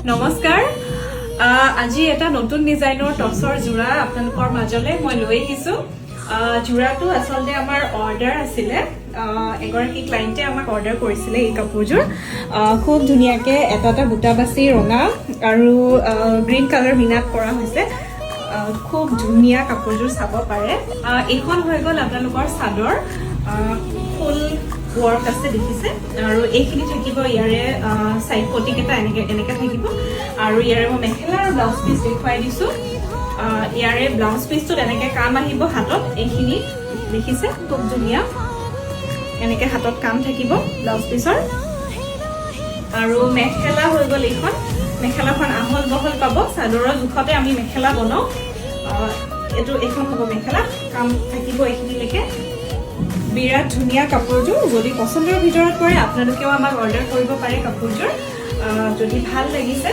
নমস্কাৰ আজি এটা নতুন ডিজাইনৰ টপছৰ জোৰা আপোনালোকৰ মাজলৈ মই লৈ আহিছো জোৰাটো আসলে আমাৰ অৰ্ডাৰ আছিলে এগৰাকী ক্লায়েন্টে আমাক অৰ্ডাৰ কৰিছিলে এই কাপোৰজোৰ খুব ধুনিয়াকে এটা বুটা বাছি ৰঙা আৰু গ্ৰীন কালাৰ মিনাত কৰা হৈছে খুব ধুনিয়া কাপোৰজোৰ চাব পাৰে এইখন হৈ গ'ল আপোনালোকৰ চাদৰ ফুল work আছে দেখিছে আৰু এইখিনি থাকিব ইয়াৰে সাইড পটিং এটা এনেকে থাকিব আৰু ইয়াৰে মই মেখেলা আৰু ব্লাউজ পিস দেখুৱাই দিছো ইয়াৰে ব্লাউজ পিসটো এনেকে কাম আহিব হাতত এইখিনি দেখিছে খুব ধুনিয়া এনেকে হাতত কাম থাকিব ব্লাউজ পিসৰ আৰু মেখেলা হৈ গ'ল এইখন মেখেলাখন আহল বহল পাব চাদৰৰ জুখতে আমি মেখেলা বনাও এটো এখন হ'ব মেখেলা কাম থাকিব এইখিনিলৈকে বিৰাট ধুনিয়া কাপোৰজোৰ যদি পছন্দৰ ভিতৰত পৰে আপোনালোকেও আমাক অৰ্ডাৰ কৰিব পাৰে কাপোৰজোৰ যদি ভাল লাগিছে